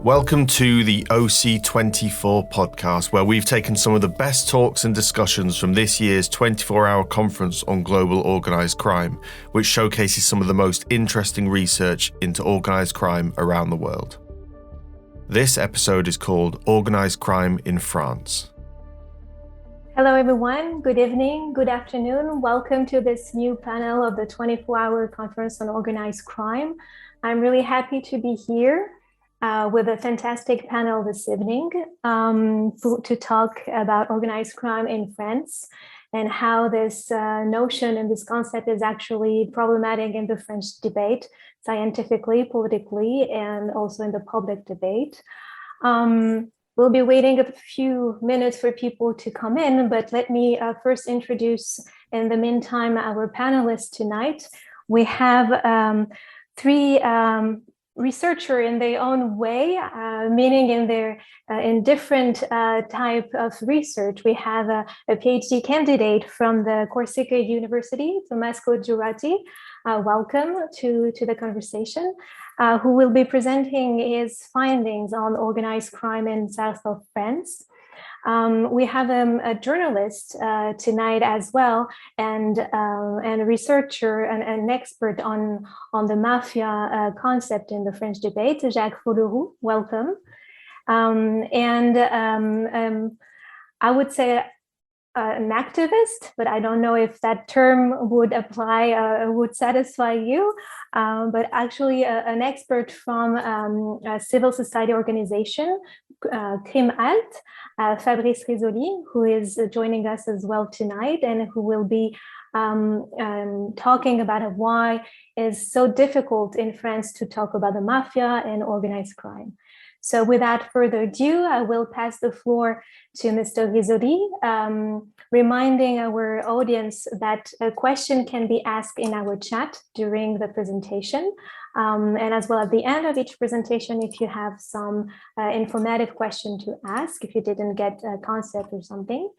Welcome to the OC24 podcast, where we've taken some of the best talks and discussions from this year's 24-hour conference on global organised crime, which showcases some of the most interesting research into organised crime around the world. This episode is called Organised Crime in France. Hello everyone, good evening, good afternoon. Welcome to this new panel of the 24-hour conference on organised crime. I'm really happy to be here with a fantastic panel this evening to talk about organized crime in France and how this notion and this concept is actually problematic in the French debate, scientifically, politically, and also in the public debate. We'll be waiting a few minutes for people to come in, but let me first introduce, in the meantime, our panelists tonight. We have three researchers in their own way, meaning in different type of research. We have a PhD candidate from the Corsica University, Tommaso Giuriati. Welcome to the conversation, who will be presenting his findings on organized crime in south of France. We have a journalist tonight as well, and a researcher and an expert on the mafia concept in the French debate, Jacques Follorou. Welcome. I would say an activist, but I don't know if that term would apply, would satisfy you, but actually an expert from a civil society organization, Crime Alt, Fabrice Rizzoli, who is joining us as well tonight and who will be talking about why it's so difficult in France to talk about the mafia and organized crime. So without further ado, I will pass the floor to Mr. Rizzoli, reminding our audience that a question can be asked in our chat during the presentation, and as well at the end of each presentation, if you have some informative question to ask, if you didn't get a concept or something.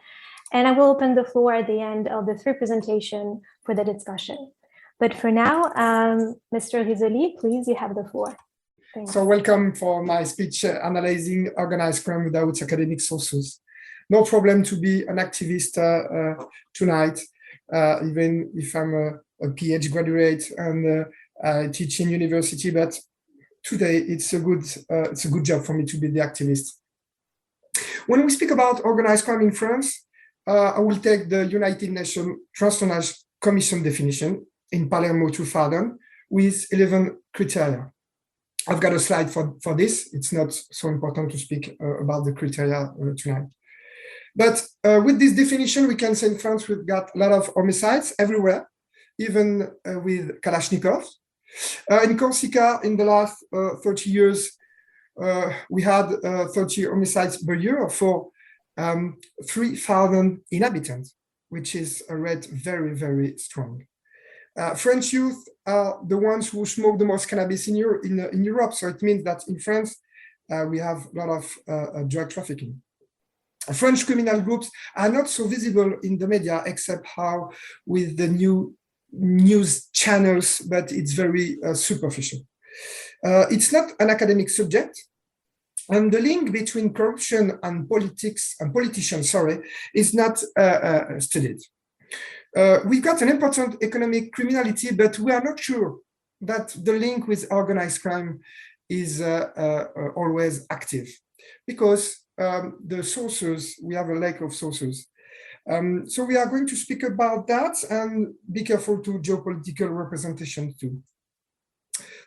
And I will open the floor at the end of the three presentation for the discussion. But for now, Mr. Rizzoli, please, you have the floor. Thanks. So welcome for my speech, analyzing organized crime without academic sources. No problem to be an activist tonight, even if I'm a PhD graduate and teach in university, but today it's a good job for me to be the activist. When we speak about organized crime in France, I will take the United Nations Transnational Commission definition in Palermo 2000 with 11 criteria. I've got a slide for this. It's not so important to speak about the criteria tonight. But with this definition, we can say in France, we've got a lot of homicides everywhere, even with Kalashnikovs. In Corsica, in the last 30 years, we had 30 homicides per year for 3,000 inhabitants, which is a rate very, very strong. French youth are the ones who smoke the most cannabis in Europe. So it means that in France, we have a lot of drug trafficking. French criminal groups are not so visible in the media, except how with the new news channels, but it's very superficial. It's not an academic subject. And the link between corruption and politics and politicians, is not studied. We've got an important economic criminality, but we are not sure that the link with organized crime is always active, because the sources, we have a lack of sources. So we are going to speak about that and be careful to geopolitical representation too.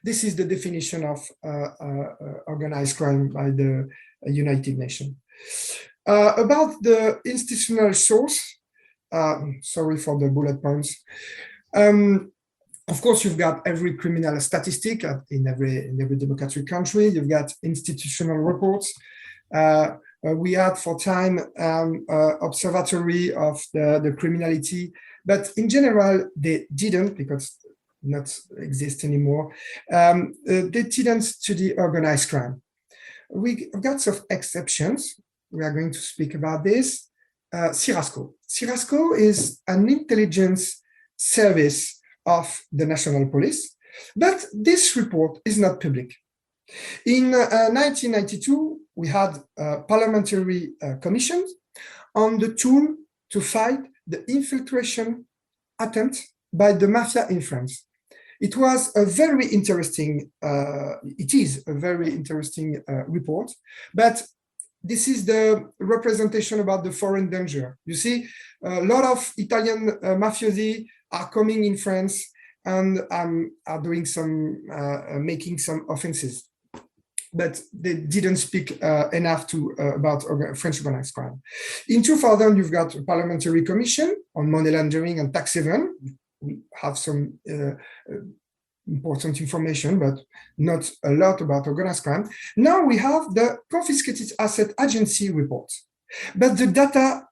This is the definition of organized crime by the United Nations. About the institutional source, sorry for the bullet points. Of course, you've got every criminal statistic in every democratic country. You've got institutional reports. We had for time observatory of the criminality, but in general they didn't, because not exist anymore. They didn't study organized crime. We've got some exceptions. We are going to speak about this. Cirasco. Cirasco is an intelligence service of the national police, but this report is not public. In 1992, we had parliamentary commissions on the tool to fight the infiltration attempt by the mafia in France. It was a very interesting, it is a very interesting report, but this is the representation about the foreign danger. You see, a lot of Italian mafiosi are coming in France and are doing some, making some offenses, but they didn't speak enough about French organized crime. In 2000, you've got a parliamentary commission on money laundering and tax haven. We have some important information, but not a lot about organized crime. Now we have the confiscated asset agency report, but the data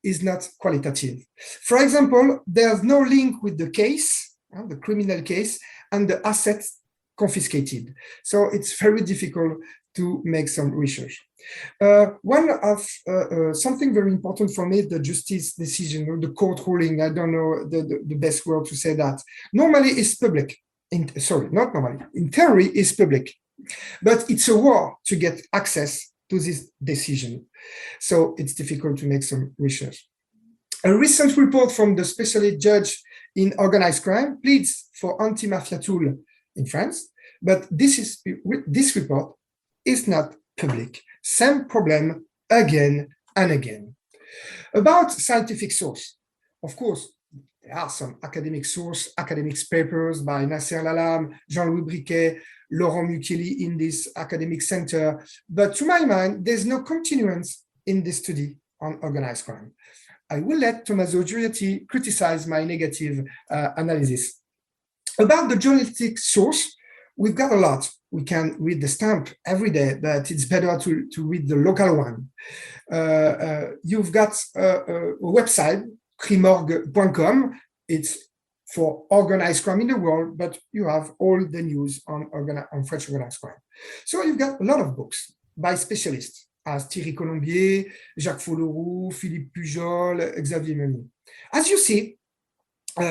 is not qualitative. For example, there's no link with the case, the criminal case, and the assets confiscated. So it's very difficult to make some research. One of something very important for me, the justice decision or the court ruling, I don't know the best word to say that. Normally it's public, sorry, not normally, in theory it's public, but it's a war to get access to this decision. So it's difficult to make some research. A recent report from the specialist judge in organized crime pleads for anti-mafia tool in France, but this report is not public. Same problem again and again. About scientific source, of course, there are some academic source, academic papers by Nasser Lalam, Jean-Louis Briquet, Laurent Mukieli in this academic center, but to my mind, there's no continuance in this study on organized crime. I will let Tommaso Giuriati criticize my negative analysis. About the journalistic source, we've got a lot. We can read the stamp every day, but it's better to read the local one. You've got a website, crimorg.com. It's for organized crime in the world, but you have all the news on French organized crime. So you've got a lot of books by specialists, as Thierry Colombier, Jacques Follorou, Philippe Pujol, Xavier Meunier. As you see,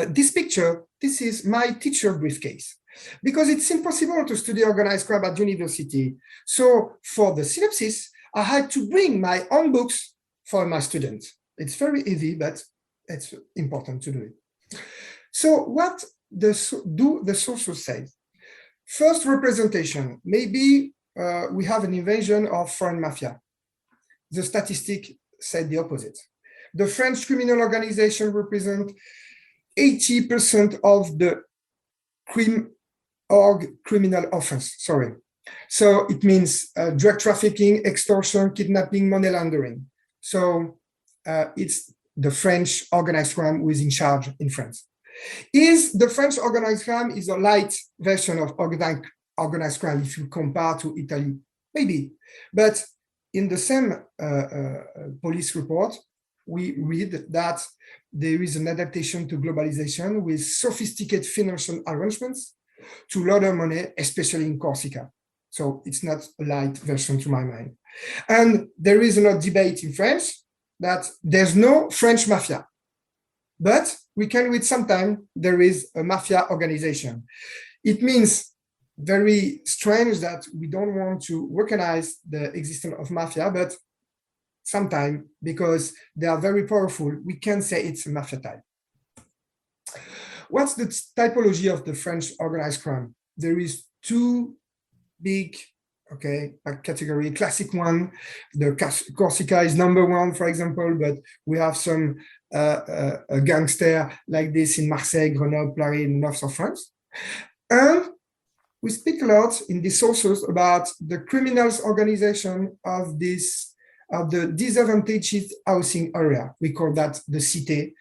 this picture, this is my teacher briefcase, because it's impossible to study organized crime at university. So for the synopsis, I had to bring my own books for my students. It's very easy, but it's important to do it. So what do the sources say? First, representation. Maybe we have an invasion of foreign mafia. The statistic said the opposite. The French criminal organization represent 80% of the criminal offense, sorry. So it means drug trafficking, extortion, kidnapping, money laundering. So it's the French organized crime who is in charge in France. Is the French organized crime is a light version of organized crime if you compare to Italy? Maybe, but in the same police report, we read that there is an adaptation to globalization with sophisticated financial arrangements to launder money, especially in Corsica. So it's not a light version to my mind. And there is a debate in France that there's no French mafia, but we can read sometime there is a mafia organization. It means very strange that we don't want to recognize the existence of mafia, but sometimes because they are very powerful, we can say it's a mafia type. What's the typology of the French organized crime? There is two big category. Classic one, the Corsica is number one, for example, but we have some a gangster like this in Marseille, Grenoble, Paris, in the north of France. And we speak a lot in the sources about the criminals organization of the disadvantaged housing area. We call that the cité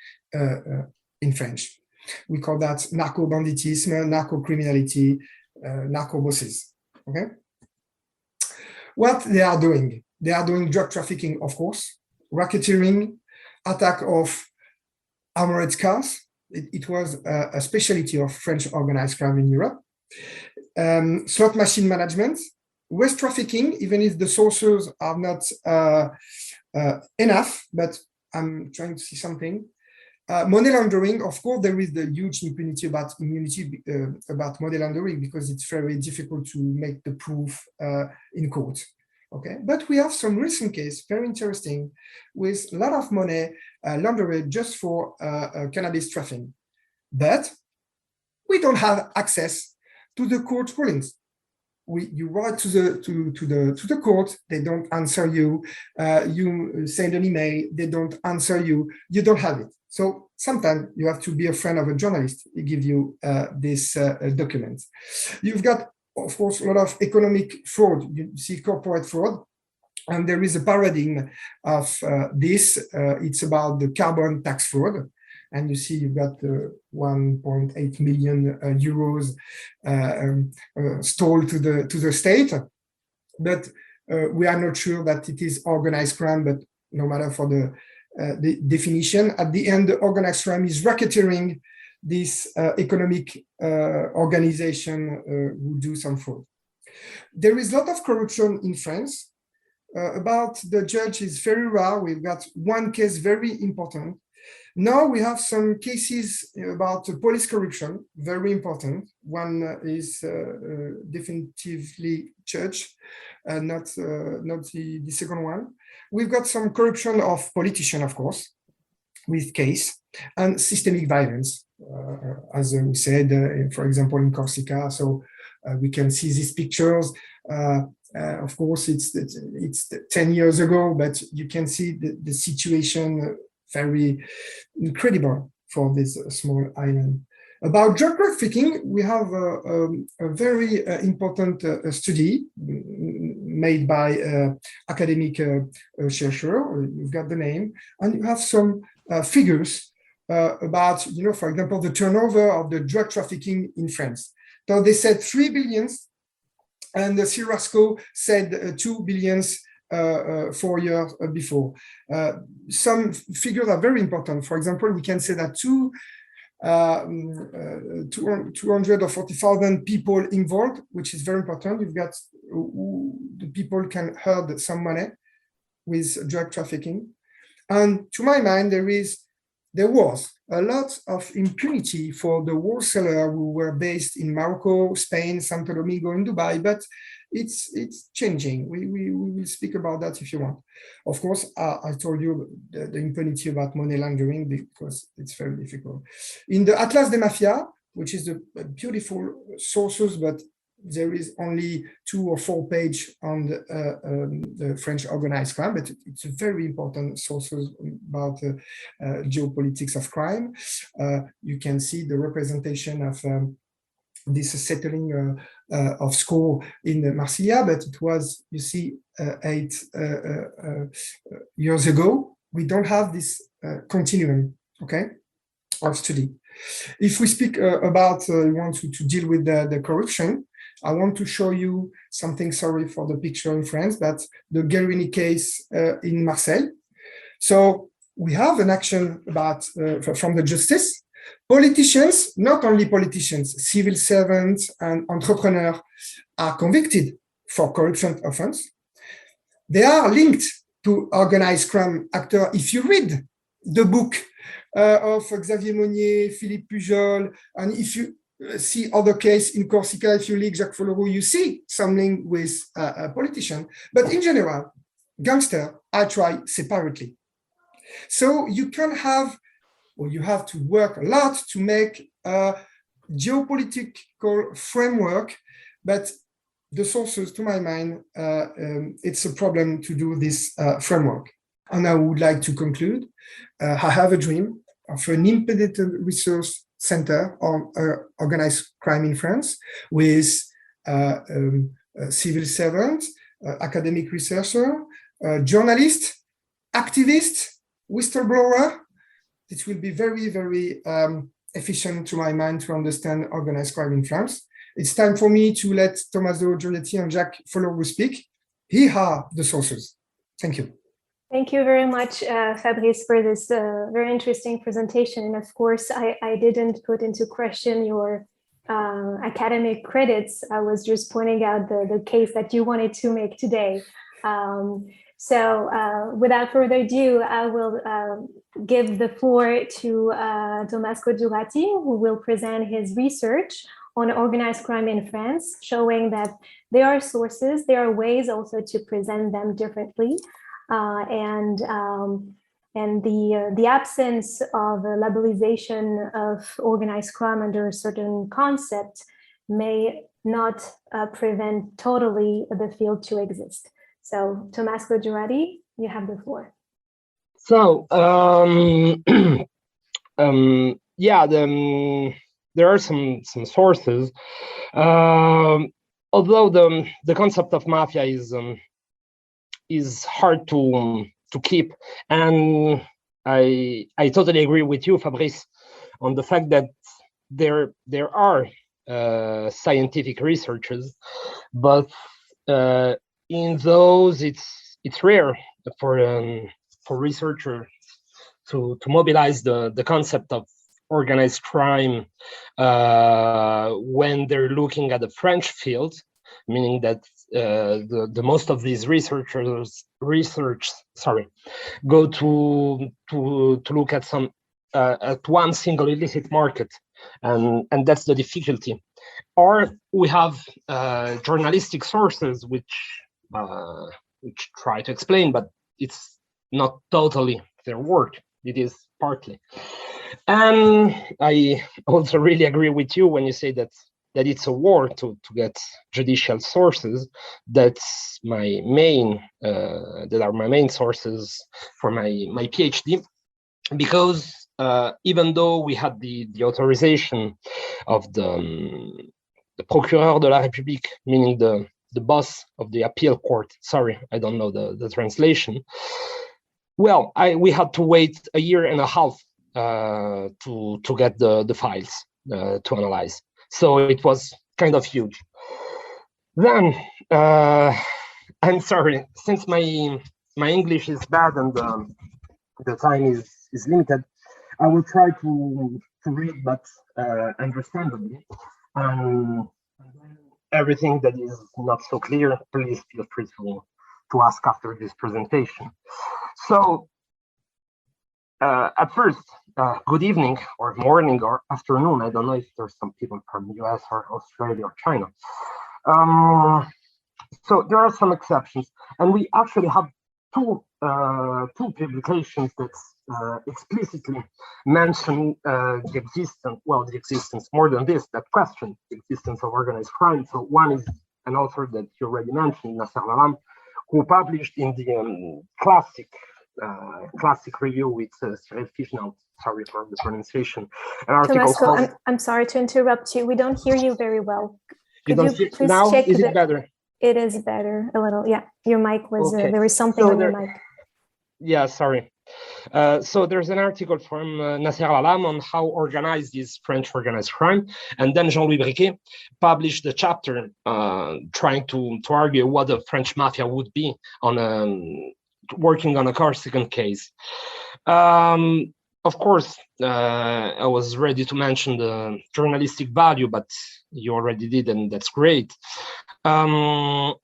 in French. We call that narco-banditisme, narco-criminality, narco-bosses, okay? What they are doing drug trafficking, of course, racketeering, attack of armored cars. It was a specialty of French organized crime in Europe. Slot machine management, waste trafficking, even if the sources are not enough, but I'm trying to see something. Money laundering, of course, there is the huge immunity about money laundering because it's very difficult to make the proof in court. Okay, but we have some recent case, very interesting, with a lot of money laundered just for cannabis trafficking. But we don't have access to the court rulings. You write to the court, they don't answer you. You send an email, they don't answer you. You don't have it. So sometimes you have to be a friend of a journalist. He give you this document. You've got, of course, a lot of economic fraud. You see corporate fraud. And there is a paradigm of this. It's about the carbon tax fraud. And you see you've got 1.8 million euros stole to the state. But we are not sure that it is organized crime, but no matter for the definition, at the end, the organized crime is racketeering this economic organization who do some fraud. There is a lot of corruption in France. About the judge is very rare. We've got one case very important. Now we have some cases about police corruption, very important. One is definitively judged, not the second one. We've got some corruption of politicians, of course, with case, and systemic violence, as we said, for example, in Corsica. So we can see these pictures. Of course, it's 10 years ago, but you can see the situation very incredible for this small island. About drug trafficking, we have a very important study made by academic researcher. You've got the name, and you have some figures about, for example, the turnover of the drug trafficking in France. So they said 3 billion, and the Sirasco said 2 billion 4 years before. Some figures are very important. For example, we can say that 240,000 people involved, which is very important. You've got the people can earn some money with drug trafficking. And to my mind, there was a lot of impunity for the wholesaler who were based in Morocco, Spain, Santo Domingo, and Dubai, but it's changing. We will speak about that if you want. Of course, I told you the impunity about money laundering because it's very difficult. In the Atlas des Mafias, which is the beautiful sources, but there is only 2 or 4 pages on the French organized crime, but it's a very important sources about geopolitics of crime. You can see the representation of this settling of score in Marsilia, but it was, you see, 8 years ago. We don't have this continuum, okay, of study. If we speak about, we want to deal with the corruption, I want to show you something, sorry for the picture in France, but the Giuriati case in Marseille. So we have an action about from the justice. Politicians, not only politicians, civil servants and entrepreneurs are convicted for corruption offense. They are linked to organized crime actor. If you read the book of Xavier Monnier, Philippe Pujol, and if you see other case in Corsica, if you read Jacques Follorou, you see some link with a politician. But in general, gangster are tried separately. So you can have, or you have to work a lot to make a geopolitical framework, but the sources, to my mind, it's a problem to do this framework. And I would like to conclude. I have a dream of an independent resource center on organized crime in France with civil servants, academic researcher, journalist, activist, whistleblower. It will be very, very efficient to my mind to understand organized crime in France. It's time for me to let Tommaso, Giuriati, and Jacques Follorou speak. Here are the sources. Thank you. Thank you very much, Fabrice, for this very interesting presentation. And of course, I didn't put into question your academic credits. I was just pointing out the case that you wanted to make today. So without further ado, I will give the floor to Tommaso Giuriati, who will present his research on organized crime in France, showing that there are sources, there are ways also to present them differently. And the absence of a labelization of organized crime under a certain concept may not prevent totally the field to exist. So, Tommaso Giuriati, you have the floor. So, yeah, there are some sources. Although the concept of mafia is hard to keep, and I totally agree with you, Fabrice, on the fact that there are scientific researchers, but in those it's rare for researchers to mobilize the concept of organized crime when they're looking at the French field, meaning that the most of these researchers go to look at some at one single illicit market, and that's the difficulty. Or we have journalistic sources which try to explain, but it's not totally their work. It is partly. And I also really agree with you when you say that it's a war to get judicial sources. That's my main that are my main sources for my PhD, because even though we had the authorization of the Procureur de la République, meaning the boss of the appeal court. Sorry, I don't know the translation. Well, we had to wait a year and a half to get the files to analyze. So it was kind of huge. Then, I'm sorry, since my English is bad and the time is limited, I will try to read, but understandably. Everything that is not so clear, please feel free to ask after this presentation. So, at first, good evening or morning or afternoon. I don't know if there's some people from US or Australia or China. So there are some exceptions, and we actually have two publications that explicitly mention the existence, more than this, that question the existence of organized crime. So one is an author that you already mentioned, Nasser Lalam, who published in the classic review with Cyril Fischnaut, sorry for the pronunciation, an article Tommaso, I'm sorry to interrupt you. We don't hear you very well. Could you please now, check is it better? It is better a little, yeah. Your mic was, okay. There was something on your mic. Yeah, sorry. So there's an article from Nasser Lalam on how organized is French organized crime, and then Jean-Louis Briquet published a chapter trying to argue what the French mafia would be on working on a Corsican case. Of course, I was ready to mention the journalistic value, but you already did, and that's great. And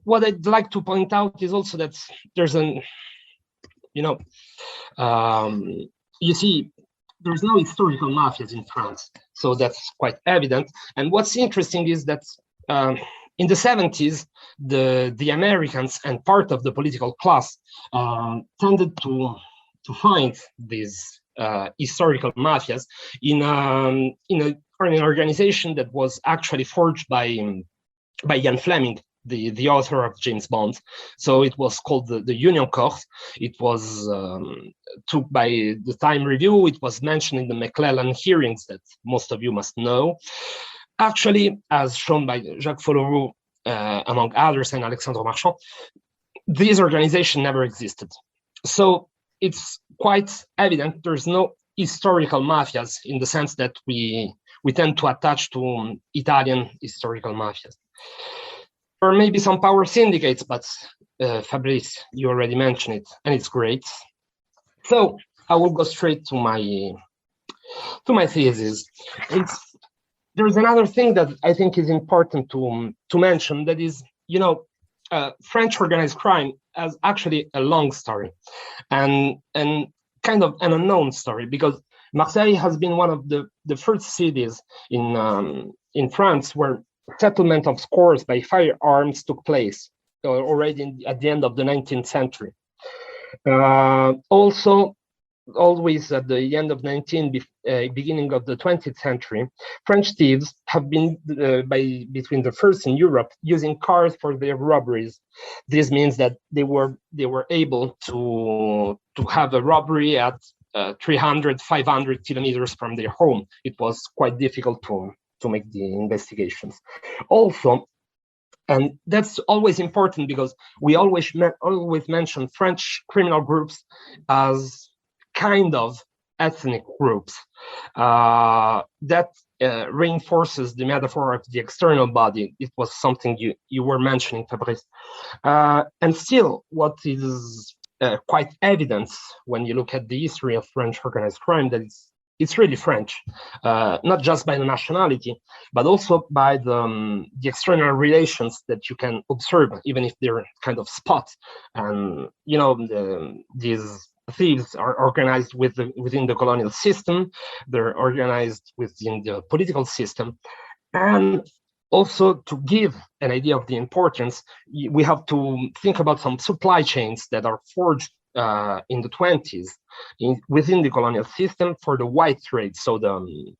what I'd like to point out is also that there's you see, there's no historical mafias in France, so that's quite evident. And what's interesting is that in the 70s, the Americans and part of the political class tended to find these historical mafias in an organization that was actually forged by Ian Fleming, the author of James Bond. So it was called the Union Corps. It was took by the Time Review. It was mentioned in the McClellan hearings that most of you must know. Actually, as shown by Jacques Follorou, among others, and Alexandre Marchand, this organization never existed. So it's quite evident there's no historical mafias in the sense that we tend to attach to Italian historical mafias. Or maybe some power syndicates, but Fabrice, you already mentioned it, and it's great. So I will go straight to my thesis. There's another thing that I think is important to mention, that is, French organized crime as actually a long story and kind of an unknown story, because Marseille has been one of the first cities in France where settlement of scores by firearms took place already at the end of the 19th century. Also, always at the end of beginning of the 20th century, French thieves have been between the first in Europe using cars for their robberies. This means that they were able to have a robbery at 300, 500 kilometers from their home. It was quite difficult to make the investigations. Also, and that's always important because we always mention French criminal groups as kind of ethnic groups. That reinforces the metaphor of the external body. It was something you were mentioning, Fabrice. And still, what is quite evident when you look at the history of French organized crime, that it's really French, not just by the nationality, but also by the external relations that you can observe, even if they're kind of spot. And these thieves are organized within the colonial system. They're organized within the political system. And also, to give an idea of the importance, we have to think about some supply chains that are forged in the 20s within the colonial system for the white trade. So the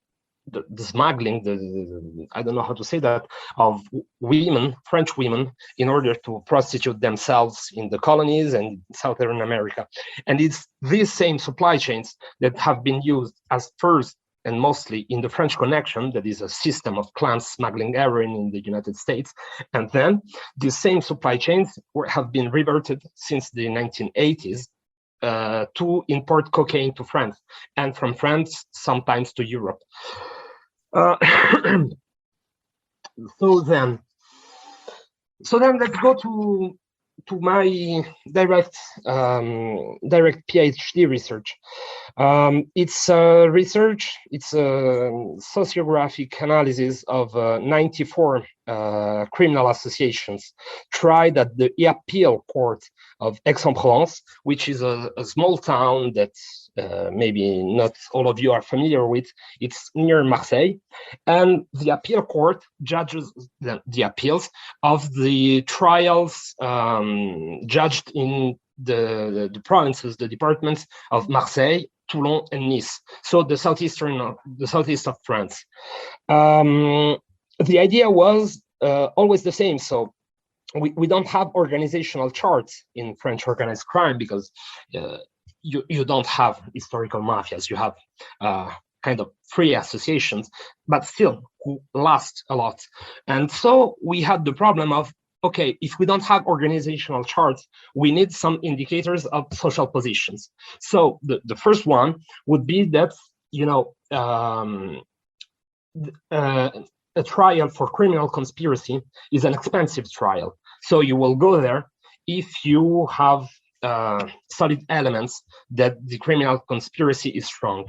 smuggling, I don't know how to say that, of women, French women, in order to prostitute themselves in the colonies and Southern America. And it's these same supply chains that have been used as first and mostly in the French Connection, that is a system of clans smuggling heroin in the United States. And then these same supply chains have been reverted since the 1980s to import cocaine to France, and from France sometimes to Europe. So then let's go to my direct PhD research. It's a sociographic analysis of 94 criminal associations tried at the appeal court of Aix-en-Provence, which is a small town that maybe not all of you are familiar with. It's near Marseille, and the appeal court judges the appeals of the trials judged in the provinces, the departments of Marseille, Toulon, and Nice, so the southeast of France. The idea was always the same. So we don't have organizational charts in French organized crime because you don't have historical mafias. You have kind of free associations, but still who last a lot. And so we had the problem of, okay, if we don't have organizational charts, we need some indicators of social positions. So the first one would be that, a trial for criminal conspiracy is an expensive trial. So you will go there if you have solid elements that the criminal conspiracy is strong.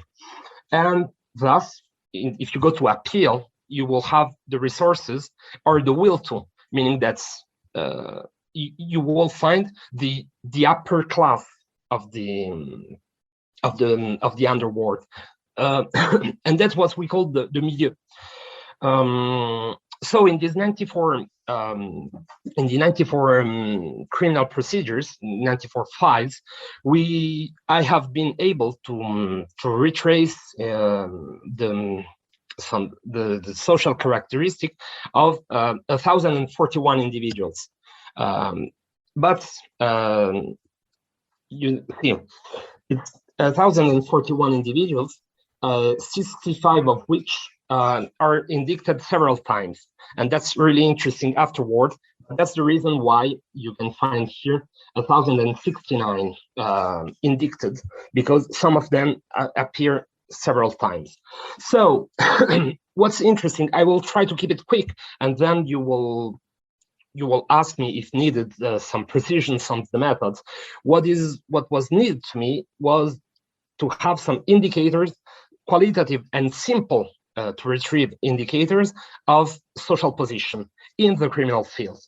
And thus, if you go to appeal, you will have the resources or the will to, meaning that you will find the upper class of the underworld, and that's what we call the milieu. So in these 94 criminal procedures, 94 files, I have been able to retrace the social characteristic of 1,041 individuals. But you see, it's 1,041 individuals, 65 of which are indicted several times. And that's really interesting afterward. That's the reason why you can find here 1,069 indicted, because some of them appear several times. So what's interesting, I will try to keep it quick, and then you will ask me if needed some precision, some of the methods. What was needed to me was to have some indicators, qualitative and simple to retrieve indicators of social position in the criminal field.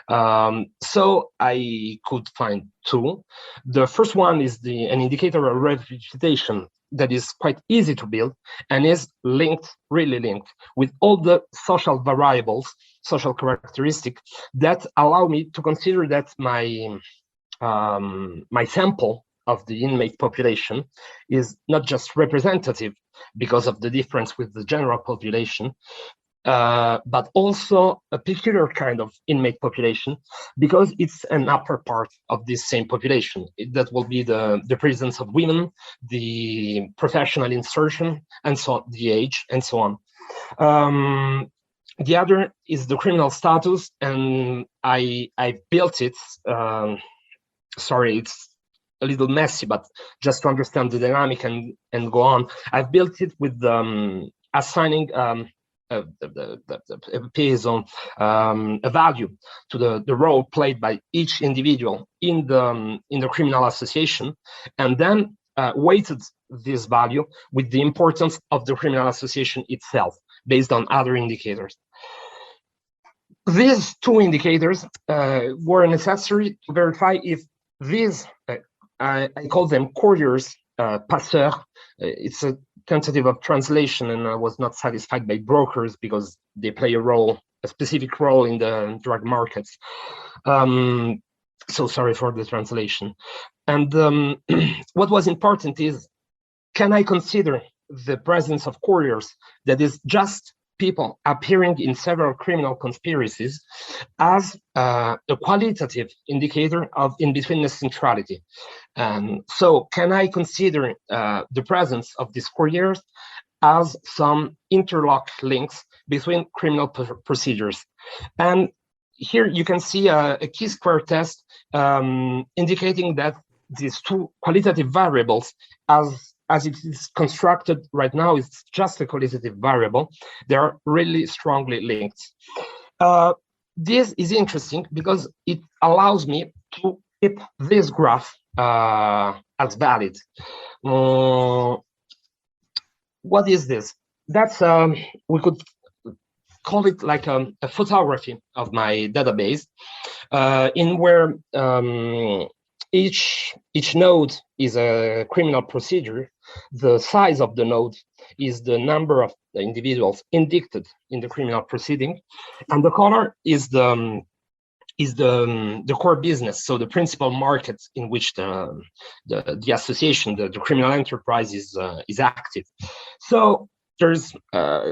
So I could find two. The first one is an indicator of reputation that is quite easy to build and is linked, really linked, with all the social variables, social characteristics that allow me to consider that my sample of the inmate population is not just representative because of the difference with the general population, but also a peculiar kind of inmate population because it's an upper part of this same population. That will be the presence of women, the professional insertion, and so on, the age, and so on. The other is the criminal status, and I built it. Sorry, it's a little messy, but just to understand the dynamic and go on, I've built it with assigning a value to the role played by each individual in the criminal association, and then weighted this value with the importance of the criminal association itself based on other indicators. These two indicators were necessary to verify if these, I call them couriers, passeurs. It's a tentative of translation, and I was not satisfied by brokers because they play a specific role in the drug markets. So sorry for the translation. And what was important is, can I consider the presence of couriers that is just people appearing in several criminal conspiracies as a qualitative indicator of in-betweenness centrality? So can I consider the presence of these couriers as some interlock links between criminal procedures? And here you can see a chi-square test indicating that these two qualitative variables, as it is constructed right now, it's just a qualitative variable. They are really strongly linked. This is interesting because it allows me to keep this graph as valid. What is this? That's, we could call it like a photography of my database, in where each node is a criminal procedure. The size of the node is the number of the individuals indicted in the criminal proceeding, and the color is the core business, so the principal market in which the association, the criminal enterprise is active. So there's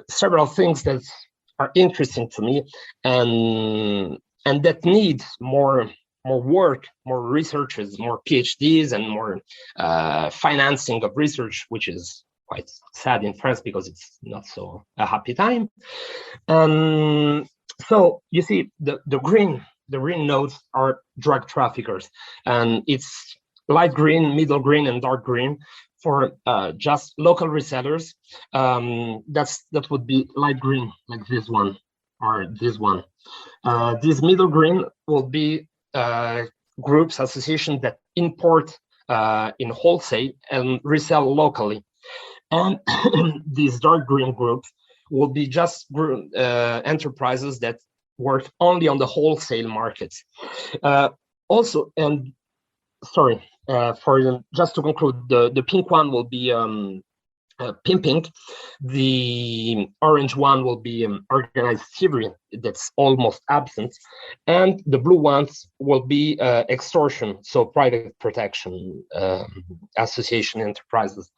several things that are interesting to me, and that need more work, more researchers, more PhDs, and more financing of research, which is quite sad in France because it's not so a happy time. So you see, the green nodes are drug traffickers, and it's light green, middle green, and dark green for just local resellers. That would be light green, like this one or this one. This middle green will be groups, associations that import in wholesale and resell locally. And these dark green groups will be just enterprises that work only on the wholesale markets. Also, and sorry, just to conclude, the pink one will be pimping. The orange one will be organized thievery, that's almost absent, and the blue ones will be extortion, so private protection, association enterprises.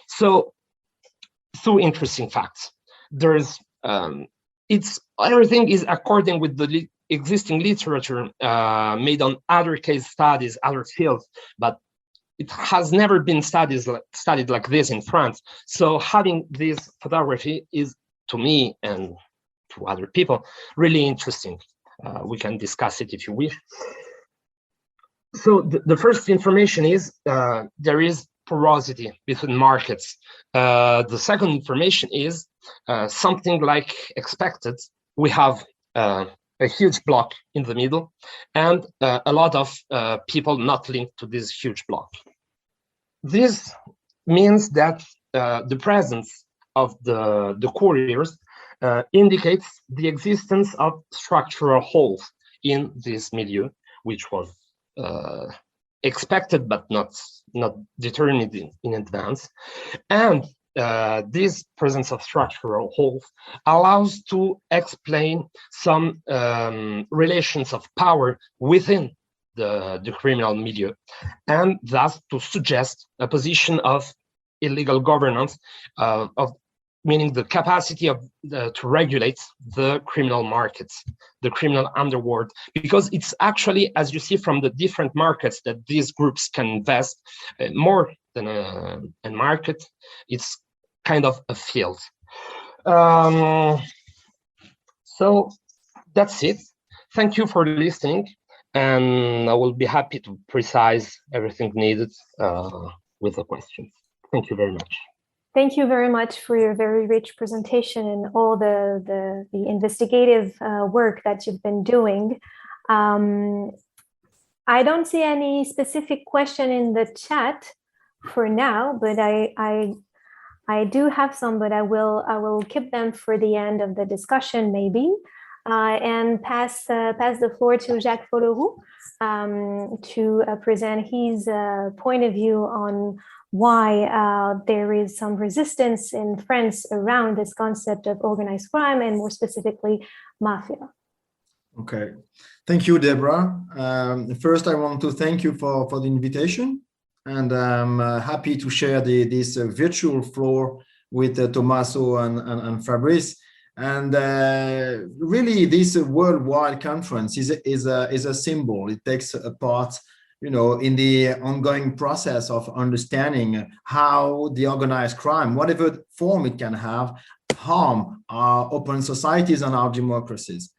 So interesting facts. There's everything is according with the existing literature made on other case studies, other fields, but it has never been studied like this in France. So having this photography is, to me and to other people, really interesting. We can discuss it if you wish. So the first information is there is porosity between markets. The second information is something like expected. We have a huge block in the middle, and a lot of people not linked to this huge block. This means that the presence of the couriers indicates the existence of structural holes in this milieu, which was expected but not determined in advance. And this presence of structural holes allows to explain some relations of power within the criminal milieu, and thus to suggest a position of illegal governance, meaning the capacity of to regulate the criminal markets, the criminal underworld, because it's actually, as you see from the different markets that these groups can invest, more than a market, it's kind of a field. So that's it. Thank you for listening, and I will be happy to precise everything needed with the questions. Thank you very much. Thank you very much for your very rich presentation and all the investigative work that you've been doing. I don't see any specific question in the chat for now, but I do have some, but I will keep them for the end of the discussion maybe, and pass the floor to Jacques Follorou to present his point of view on why there is some resistance in France around this concept of organized crime, and more specifically, mafia. Okay, thank you, Deborah. First, I want to thank you for the invitation, and I'm happy to share this virtual floor with Tommaso and Fabrice. And really, this worldwide conference is a symbol. It takes a part, you know, in the ongoing process of understanding how the organized crime, whatever form it can have, harm our open societies and our democracies.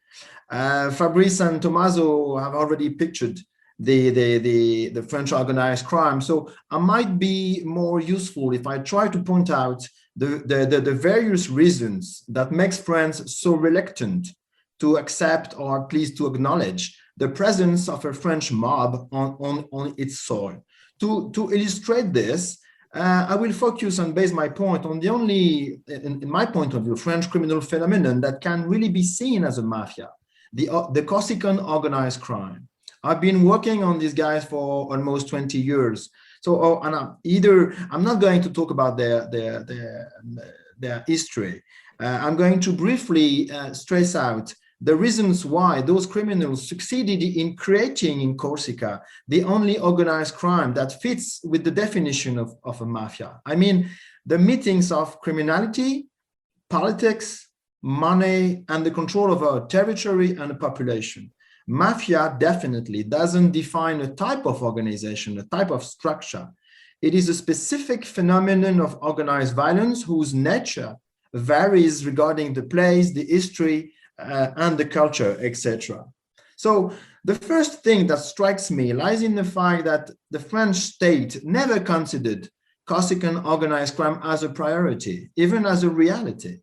Fabrice and Tommaso have already pictured the French organized crime, so I might be more useful if I try to point out the various reasons that makes France so reluctant to accept, or at least to acknowledge, the presence of a French mob on its soil. To illustrate this, I will focus and base my point on the only, in my point of view, French criminal phenomenon that can really be seen as a mafia, the Corsican organized crime. I've been working on these guys for almost 20 years. So, I'm not going to talk about their history. I'm going to briefly stress out the reasons why those criminals succeeded in creating in Corsica the only organized crime that fits with the definition of a mafia. I mean, the meetings of criminality, politics, money, and the control of our territory and the population. Mafia definitely doesn't define a type of organization, a type of structure. It is a specific phenomenon of organized violence whose nature varies regarding the place, the history, and the culture, etc. So the first thing that strikes me lies in the fact that the French state never considered Corsican organized crime as a priority, even as a reality.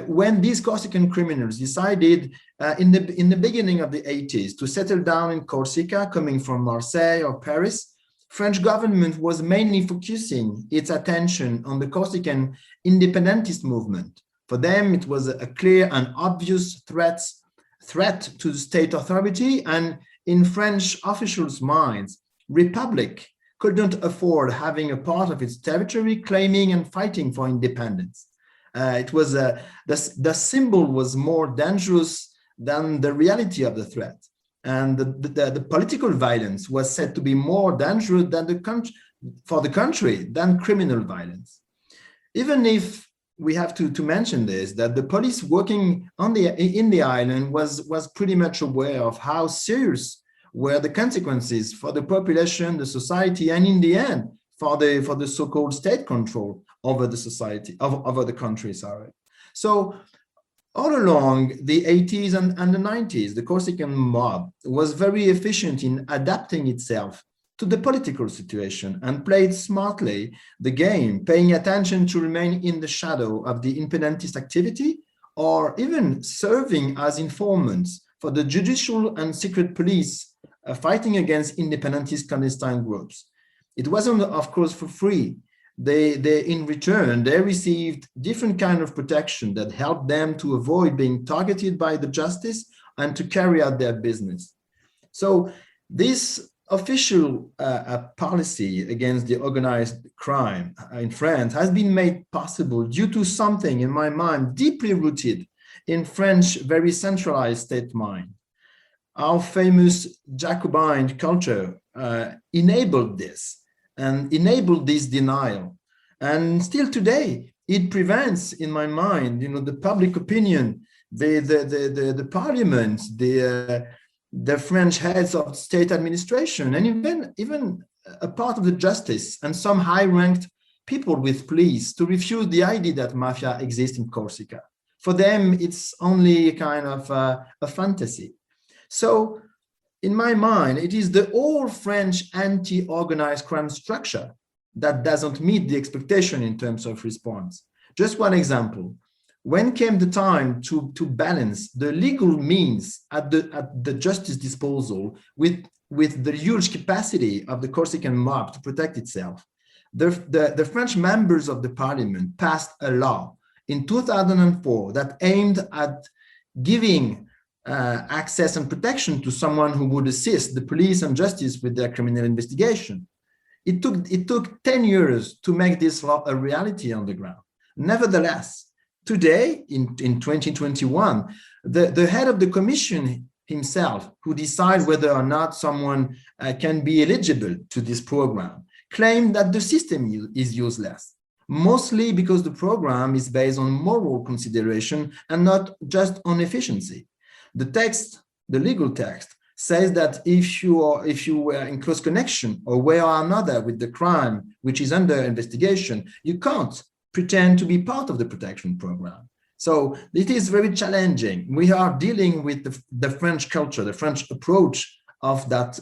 When these Corsican criminals decided in the beginning of the 80s to settle down in Corsica, coming from Marseille or Paris, French government was mainly focusing its attention on the Corsican independentist movement. For them, it was a clear and obvious threat to the state authority, and in French officials' minds, republic couldn't afford having a part of its territory claiming and fighting for independence. It was the symbol was more dangerous than the reality of the threat, and the political violence was said to be more dangerous than for the country than criminal violence. Even if we have to mention this, that the police working in the island was pretty much aware of how serious were the consequences for the population, the society, and in the end for the so-called state control over the society, over the country, sorry. So all along the 80s and the 90s, the Corsican mob was very efficient in adapting itself to the political situation and played smartly the game, paying attention to remain in the shadow of the independentist activity, or even serving as informants for the judicial and secret police fighting against independentist clandestine groups. It wasn't, of course, for free. in return, they received different kind of protection that helped them to avoid being targeted by the justice and to carry out their business. So this official policy against the organized crime in France has been made possible due to something, in my mind, deeply rooted in French, very centralized state mind. Our famous Jacobin culture enabled this and enabled this denial. And still today, it prevents, in my mind, the public opinion, the parliament, the French heads of state administration, and even a part of the justice and some high-ranked people with police to refuse the idea that mafia exists in Corsica. For them, it's only kind of a fantasy. So, in my mind, it is the old French anti-organized crime structure that doesn't meet the expectation in terms of response. Just one example. When came the time to balance the legal means at the justice disposal with the huge capacity of the Corsican mob to protect itself, the French members of the parliament passed a law in 2004 that aimed at giving access and protection to someone who would assist the police and justice with their criminal investigation. It took 10 years to make this law a reality on the ground. Nevertheless, today, in 2021, the head of the commission himself, who decides whether or not someone can be eligible to this program, claimed that the system is useless, mostly because the program is based on moral consideration and not just on efficiency. The text, the legal text, says that if you were in close connection or way or another with the crime which is under investigation, you can't pretend to be part of the protection program. So it is very challenging. We are dealing with the French culture, the French approach of that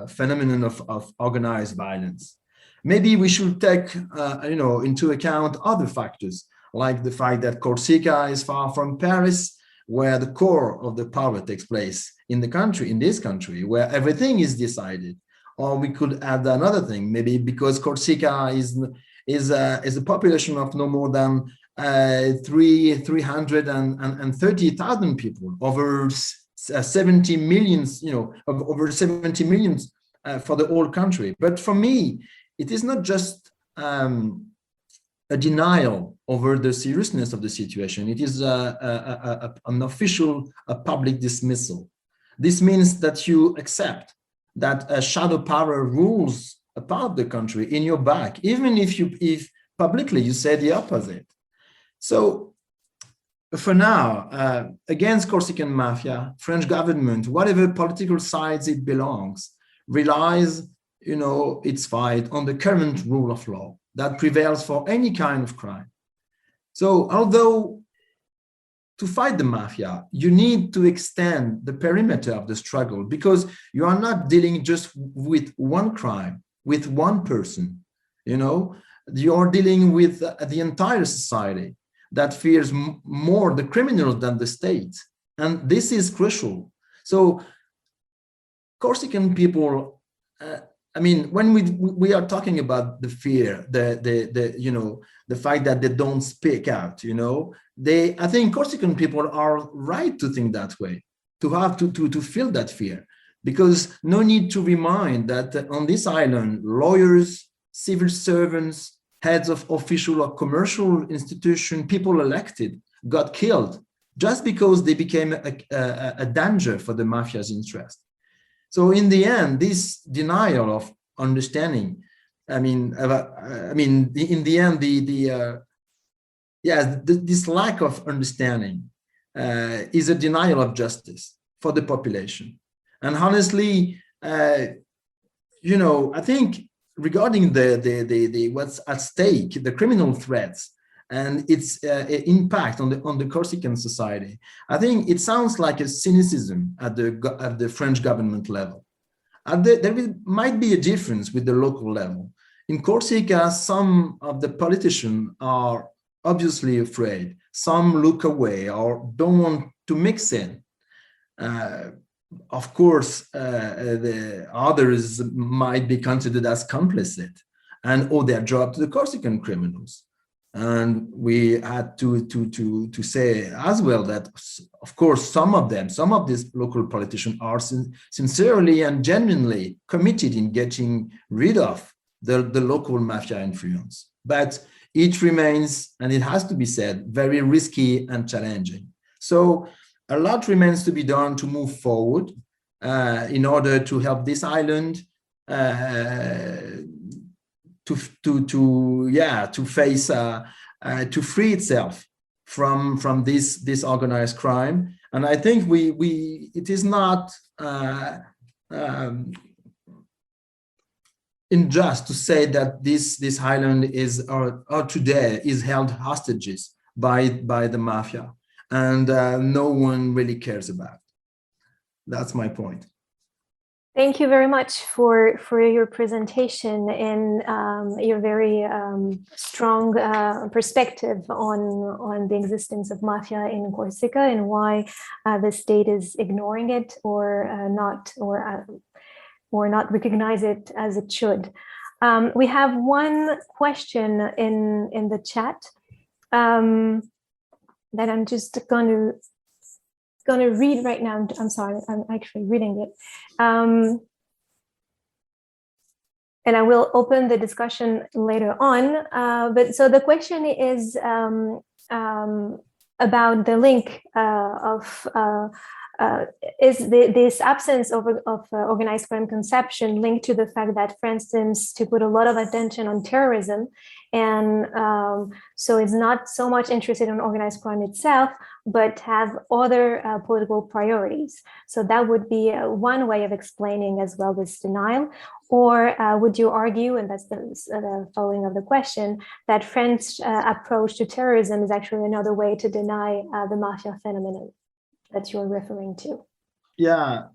phenomenon of organized violence. Maybe we should take into account other factors, like the fact that Corsica is far from Paris, where the core of the power takes place in this country, where everything is decided. Or we could add another thing, maybe because Corsica is a population of no more than 330,000 people, over 70 millions, over 70 millions for the whole country. But for me, it is not just a denial over the seriousness of the situation. It is an official, public dismissal. This means that you accept that a shadow power rules a part of the country in your back, even if publicly you say the opposite. So for now, against Corsican mafia, French government, whatever political sides it belongs, relies, its fight on the current rule of law that prevails for any kind of crime. So although to fight the mafia, you need to extend the perimeter of the struggle, because you are not dealing just with one crime, with one person, you're dealing with the entire society that fears more the criminals than the state. And this is crucial. So Corsican people, when we are talking about the fear, the fact that they don't speak out, I think Corsican people are right to think that way, to have to feel that fear, because no need to remind that on this island, lawyers, civil servants, heads of official or commercial institution, people elected, got killed just because they became a danger for the mafia's interest. So in the end, this denial of understanding, in the end, this lack of understanding is a denial of justice for the population. And honestly, I think regarding the what's at stake, the criminal threats and its impact on the Corsican society, I think it sounds like a cynicism at the French government level. There might be a difference with the local level. In Corsica, some of the politicians are obviously afraid. Some look away or don't want to mix in. Of course, the others might be considered as complicit. and owe their job to the Corsican criminals. And we had to say as well that, of course, some of these local politicians are sincerely and genuinely committed in getting rid of the local mafia influence. But it remains, and it has to be said, very risky and challenging. So a lot remains to be done to move forward in order to help this island to face to free itself from this organized crime. And I think it is not unjust to say that this island is or today is held hostages by the mafia, and no one really cares about. That's my point. Thank you very much for your presentation and your very strong perspective on the existence of mafia in Corsica and why the state is ignoring it or not recognize it as it should. We have one question in the chat that I'm just going to read right now. I'm sorry, I'm actually reading it. And I will open the discussion later on. But so the question is about the link of is this absence of organized crime conception linked to the fact that, for instance, to put a lot of attention on terrorism, and so it's not so much interested in organized crime itself, but have other political priorities. So that would be one way of explaining as well this denial. Or would you argue, and that's the following of the question, that French approach to terrorism is actually another way to deny the mafia phenomenon that you're referring to? Yeah,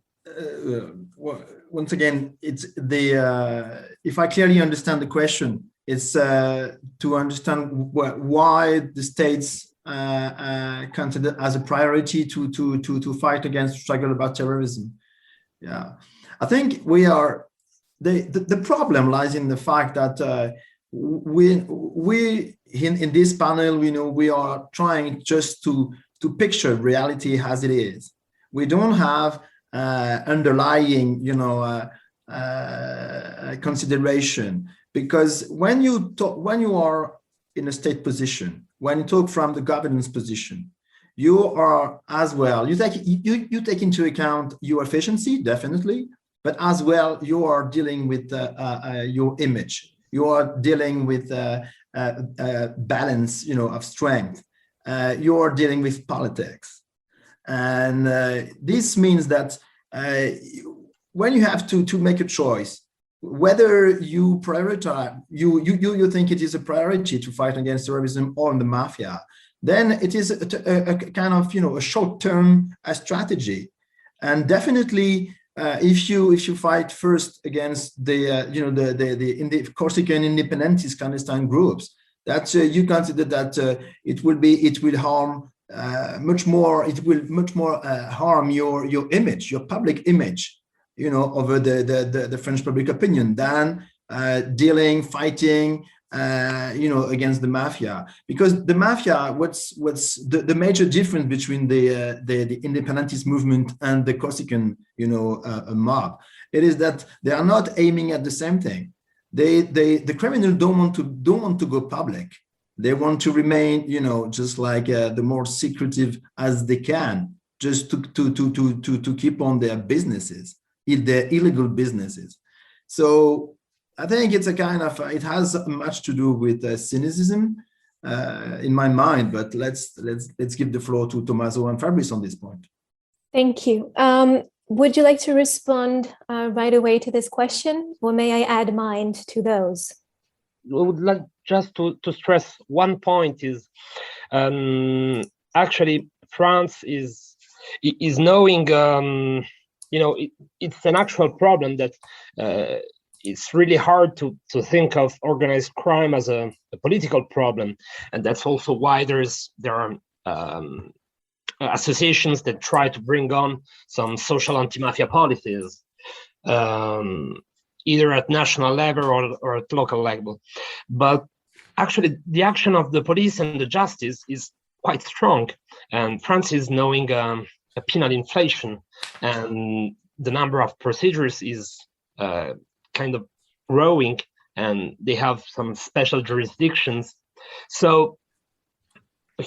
once again, it's if I clearly understand the question, it's to understand why the states consider as a priority to fight against struggle about terrorism. Yeah, I think we are. The problem lies in the fact that we in this panel, we are trying just to picture reality as it is. We don't have underlying, consideration, because when you are in a state position, when you talk from the governance position, you are as well. You take into account your efficiency, definitely, but as well you are dealing with your image. You are dealing with balance, of strength. You're dealing with politics, and this means that when you have to make a choice, whether you prioritize, you think it is a priority to fight against terrorism or the mafia, then it is a kind of a short-term strategy, and definitely if you fight first against the Corsican independentist clandestine groups, that you consider that it will harm much more. It will much more harm your image, your public image, over the French public opinion than fighting, against the mafia. Because the mafia, what's the major difference between the independentist movement and the Corsican, mob? It is that they are not aiming at the same thing. The criminals don't want to go public. They want to remain, just like the more secretive as they can, just to keep on their businesses, their illegal businesses. So I think it's a kind of it has much to do with cynicism in my mind. But let's give the floor to Tommaso and Fabrice on this point. Thank you. Would you like to respond right away to this question, or may I add mine to those? I would like just to stress one point is actually France is knowing, it's an actual problem that it's really hard to think of organized crime as a political problem. And that's also why there are associations that try to bring on some social anti-mafia policies. either at national level or at local level. But actually, the action of the police and the justice is quite strong. And France is knowing a penal inflation, and the number of procedures is kind of growing, and they have some special jurisdictions. So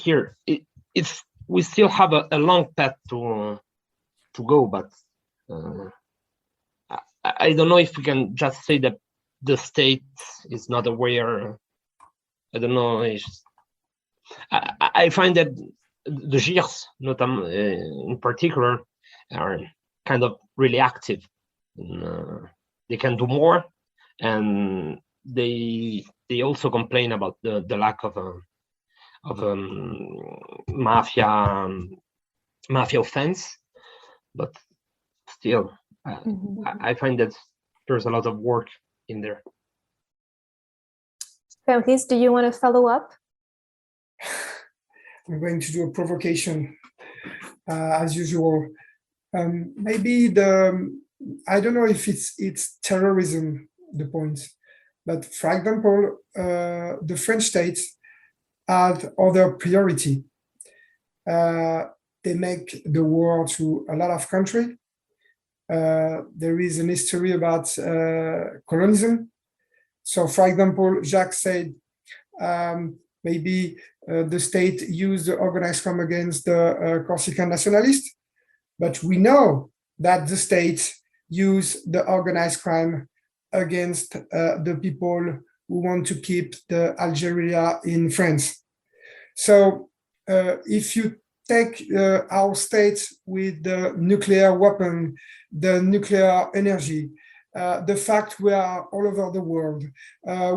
here, we still have a long path to go, but I don't know if we can just say that the state is not aware. I don't know. I find that the GIRs, in particular, are kind of really active. They can do more, and they also complain about the lack of mafia offense, but still, I find that there's a lot of work in there. Fabrice, do you want to follow up? I'm going to do a provocation, as usual. Maybe I don't know if it's terrorism, the point, but for example, the French state had other priority. They make the war to a lot of countries. There is an history about colonialism. So, for example, Jacques said maybe the state used the organized crime against the Corsican nationalists, but we know that the state used the organized crime against the people who want to keep the Algeria in France. So if you take our state with the nuclear weapon, the nuclear energy, the fact we are all over the world,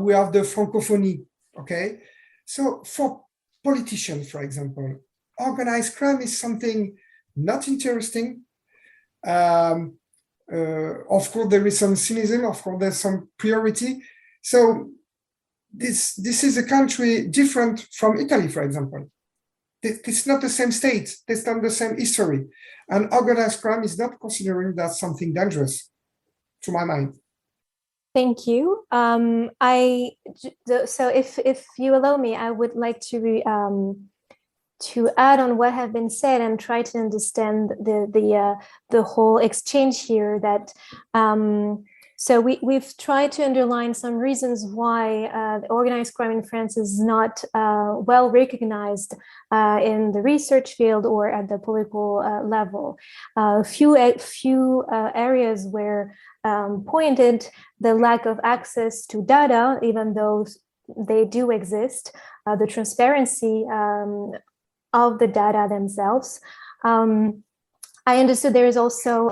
we have the Francophonie, okay? So for politicians, for example, organized crime is something not interesting. Of course, there is some cynicism, of course, there's some priority. So this is a country different from Italy, for example. It's not the same state, it's not the same history. And organized crime is not considering that something dangerous, to my mind. Thank you. So if you allow me, I would like to add on what have been said and try to understand the whole exchange here. That so we've tried to underline some reasons why the organized crime in France is not well recognized in the research field or at the political level. A few areas where pointed the lack of access to data, even though they do exist, the transparency of the data themselves. I understood there is also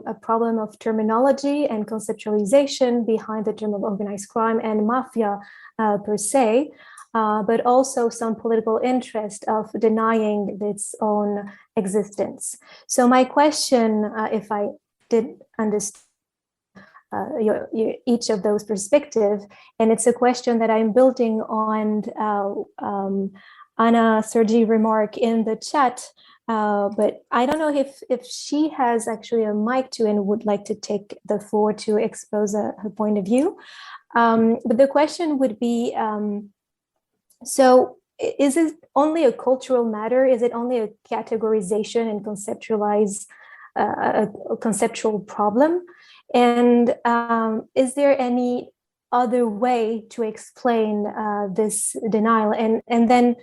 a problem of terminology and conceptualization behind the term of organized crime and mafia per se, but also some political interest of denying its own existence. So my question, if I did understand each of those perspectives, and it's a question that I'm building on Anna Sergi remark in the chat, but I don't know if she has actually a mic too and would like to take the floor to expose her point of view. But the question would be, so is it only a cultural matter? Is it only a categorization and a conceptual problem? And is there any other way to explain this denial? And then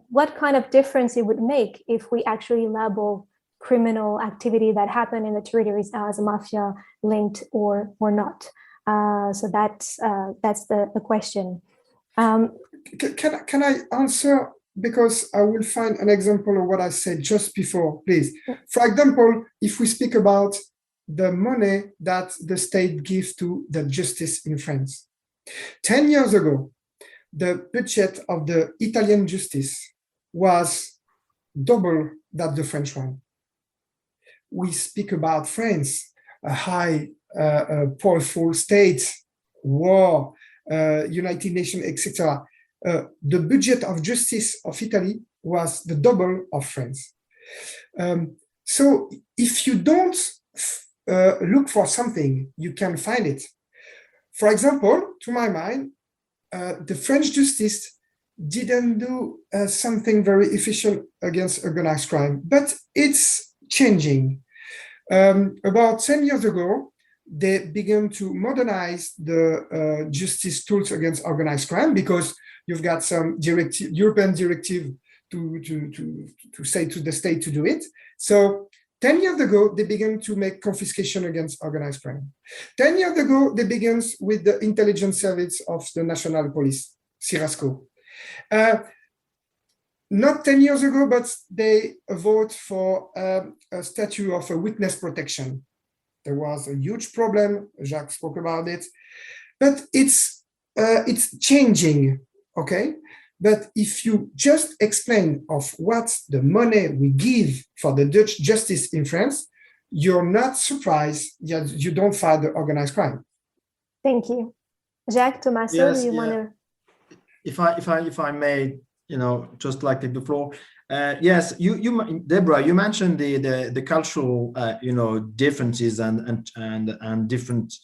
what kind of difference it would make if we actually label criminal activity that happened in the territories as mafia linked or not? So that's the question. Can I answer? Because I will find an example of what I said just before, please. For example, if we speak about the money that the state gives to the justice in France. 10 years ago, the budget of the Italian justice was double that the French one. We speak about France, a high, powerful state, war, United Nations, etc. The budget of justice of Italy was the double of France. So if you don't look for something, you can find it. For example, to my mind, the French justice didn't do something very efficient against organized crime, but it's changing. About 10 years ago, they began to modernize the justice tools against organized crime because you've got some European directive to say to the state to do it. So 10 years ago, they began to make confiscation against organized crime. 10 years ago, they began with the intelligence service of the National Police, Sirasco. Not 10 years ago, but they vote for a statute of a witness protection. There was a huge problem. Jacques spoke about it, but it's changing, okay? But if you just explain of what's the money we give for the Dutch justice in France, you're not surprised that you don't fight the organized crime. Thank you. Jacques, Tommaso, Yes, you yeah. want to? If I may, just like take the floor. Yes, you Deborah, you mentioned the cultural differences and different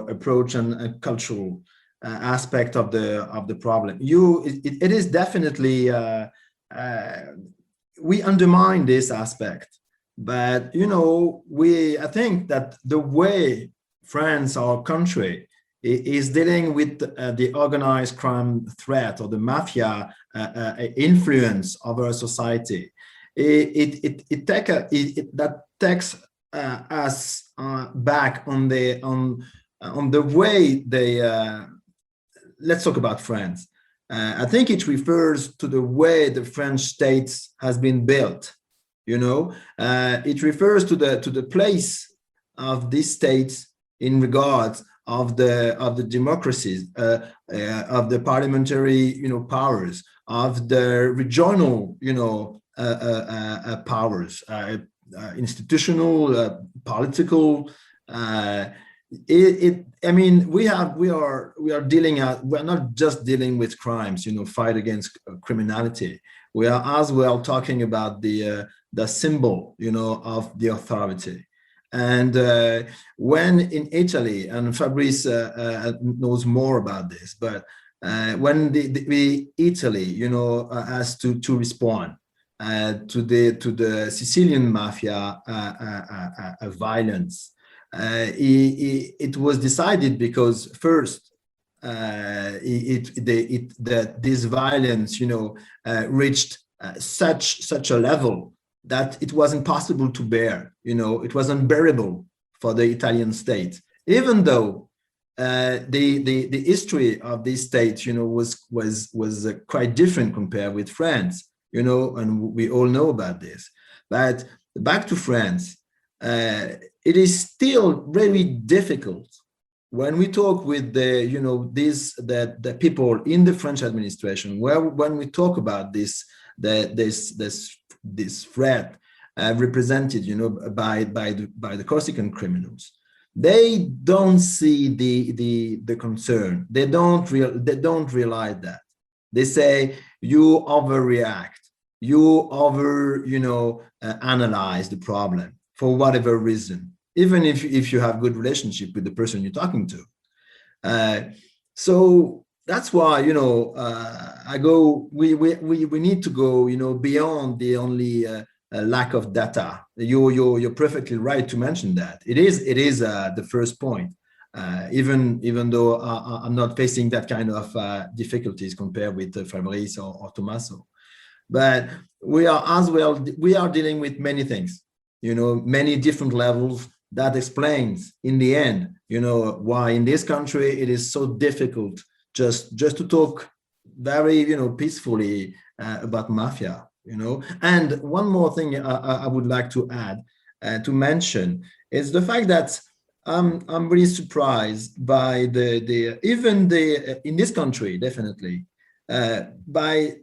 approach and cultural aspect of the problem. It is definitely we undermine this aspect, but I think that the way France, our country, is dealing with the organized crime threat or the mafia influence of our society. That takes us back on the way they. Let's talk about France. I think it refers to the way the French state has been built. It refers to the place of this state in regards of the democracies, of the parliamentary powers, of the regional powers, institutional, political. We are dealing. We're not just dealing with crimes, fight against criminality. We are as well talking about the symbol, of the authority. And when in Italy, and Fabrice knows more about this, but when the Italy, has to respond to the Sicilian mafia violence, it was decided because first this violence, reached such a level that it was impossible to bear. It was unbearable for the Italian state, even though the history of this state, was quite different compared with France, and we all know about this. But back to France, it is still really difficult when we talk with the people in the French administration, when we talk about this threat represented, by the Corsican criminals. They don't see the concern. They don't realize that. They say you overreact. You analyze the problem for whatever reason, even if you have good relationship with the person you're talking to. So that's why we need to go beyond the only lack of data. You're perfectly right to mention that. It is the first point, even though I'm not facing that kind of difficulties compared with Fabrice or Tommaso. But we are dealing with many things, many different levels. That explains in the end, why in this country it is so difficult just to talk very, peacefully about mafia, And one more thing I would like to add, to mention, is the fact that I'm really surprised by in this country, definitely, by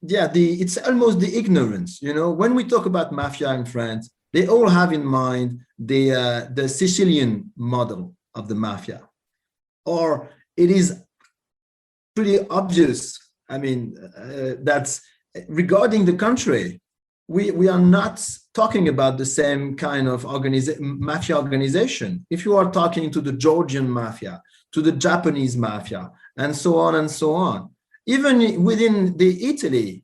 it's almost the ignorance, when we talk about mafia in France, they all have in mind the Sicilian model of the mafia, or it is pretty obvious. That's regarding the country, we are not talking about the same kind of mafia organization. If you are talking to the Georgian mafia, to the Japanese mafia, and so on and so on, even within the Italy,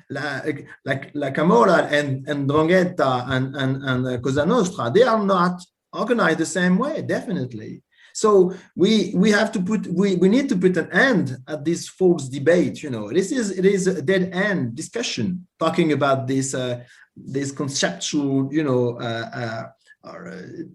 like Camorra and Ndrangheta and Cosa Nostra, they are not organized the same way, definitely. So we need to put an end at this false debate. It is a dead end discussion talking about this conceptual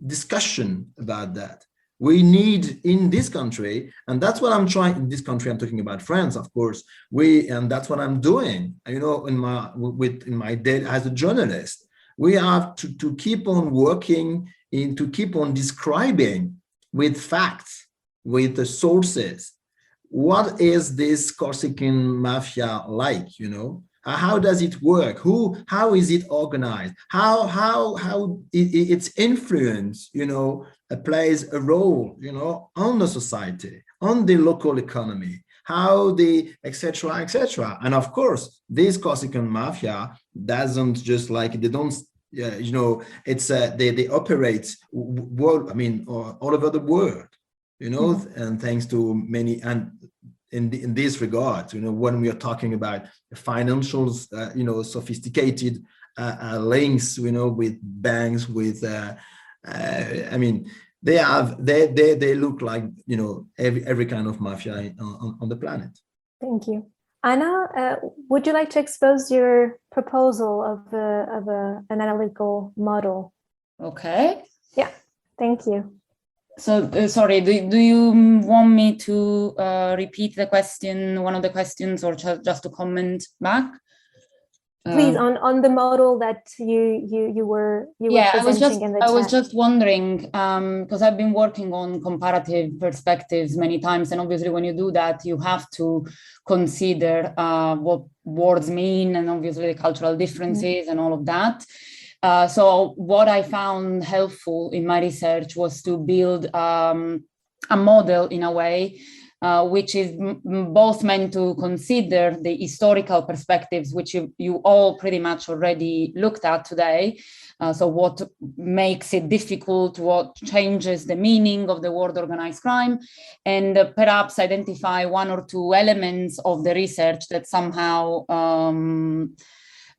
discussion about that. We need in this country, and that's what I'm trying. In this country, I'm talking about France, of course. And that's what I'm doing. In my day as a journalist, we have to keep on working to keep on describing with facts, with the sources, what is this Corsican mafia like? How does it work? How is it organized? How its influence, plays a role, on the society, on the local economy, etc., etc. And of course, this Corsican mafia doesn't just they don't. It's they operate all over the world, and thanks to many, and in this regard, when we are talking about financials, sophisticated links, with banks, with they look like every kind of mafia on the planet. Thank you. Anna, would you like to expose your proposal of an analytical model? Okay. Yeah, thank you. So, sorry, do you want me to repeat the question, one of the questions, or just to comment back? Please, on the model that you were presenting in the chat. I was just wondering, because I've been working on comparative perspectives many times, and obviously when you do that, you have to consider what words mean, and obviously the cultural differences and all of that. So what I found helpful in my research was to build a model in a way which is both meant to consider the historical perspectives, which you all pretty much already looked at today. So what makes it difficult, what changes the meaning of the word organized crime, and perhaps identify one or two elements of the research that somehow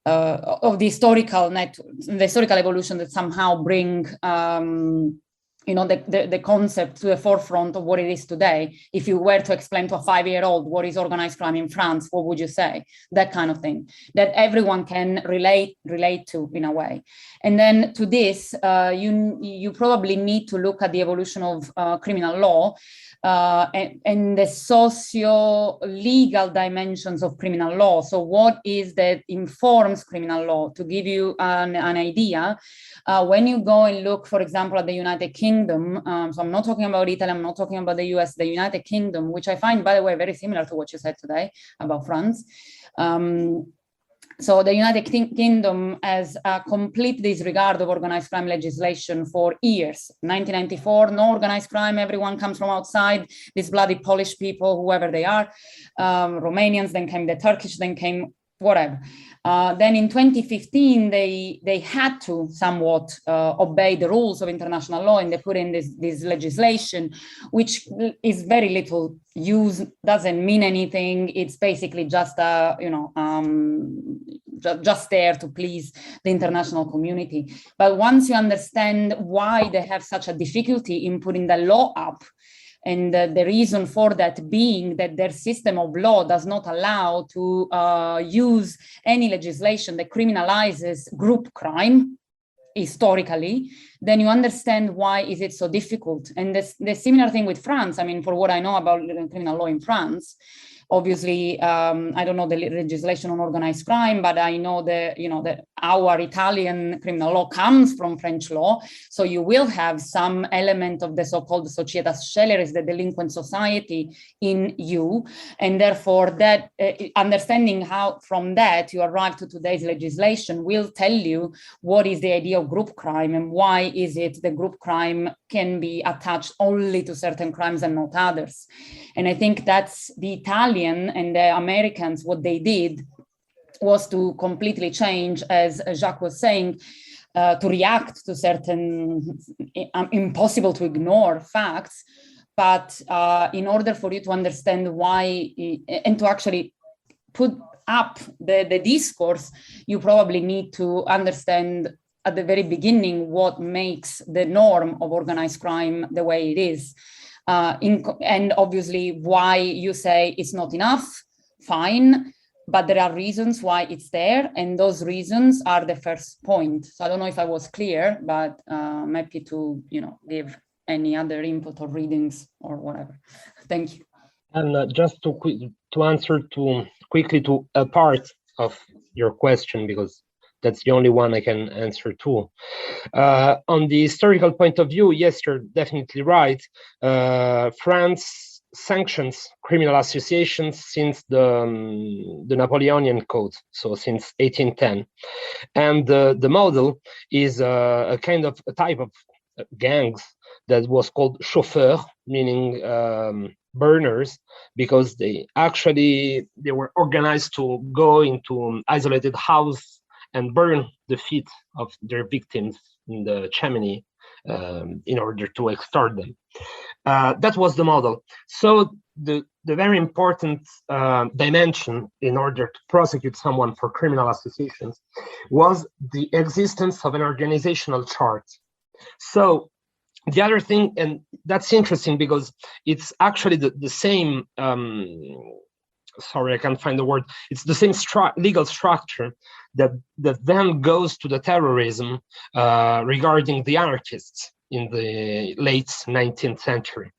of the historical evolution that somehow bring the concept to the forefront of what it is today. If you were to explain to a 5-year-old what is organized crime in France, what would you say? That kind of thing that everyone can relate to in a way. And then to this, you probably need to look at the evolution of criminal law and the socio-legal dimensions of criminal law. So what is that informs criminal law? To give you an idea, when you go and look, for example, at the United Kingdom, so I'm not talking about Italy, I'm not talking about the US, the United Kingdom, which I find, by the way, very similar to what you said today about France. So the United Kingdom has a complete disregard of organized crime legislation for years. 1994, no organized crime, everyone comes from outside, these bloody Polish people, whoever they are, Romanians, then came the Turkish, then came whatever. Then in 2015, they had to somewhat obey the rules of international law, and they put in this legislation, which is very little use, doesn't mean anything. It's basically just just there to please the international community. But once you understand why they have such a difficulty in putting the law up, and the reason for that being that their system of law does not allow to use any legislation that criminalizes group crime historically, then you understand why is it so difficult. And the similar thing with France. I mean, for what I know about criminal law in France, obviously, I don't know the legislation on organized crime, but I know that our Italian criminal law comes from French law. So you will have some element of the so-called societas sceleris, the delinquent society in you. And therefore that understanding how from that you arrive to today's legislation will tell you what is the idea of group crime and why is it the group crime can be attached only to certain crimes and not others. And I think that's the Italian and the Americans, what they did was to completely change, as Jacques was saying, to react to certain impossible to ignore facts. But in order for you to understand why, and to actually put up the discourse, you probably need to understand at the very beginning what makes the norm of organized crime the way it is. And obviously why you say it's not enough, fine, but there are reasons why it's there, and those reasons are the first point. So I don't know if I was clear, but I'm happy to give any other input or readings or whatever. Thank you. And just to answer quickly to a part of your question, because that's the only one I can answer to. On the historical point of view, yes, you're definitely right. France sanctions criminal associations since the Napoleonian Code, so since 1810. And the model is a type of gangs that was called chauffeurs, meaning burners, because they were organized to go into isolated house and burn the feet of their victims in the chimney in order to extort them. That was the model. So the very important dimension in order to prosecute someone for criminal associations was the existence of an organizational chart. So the other thing, and that's interesting because it's actually the same, sorry, I can't find the word. It's the same legal structure that then goes to the terrorism regarding the anarchists in the late 19th century.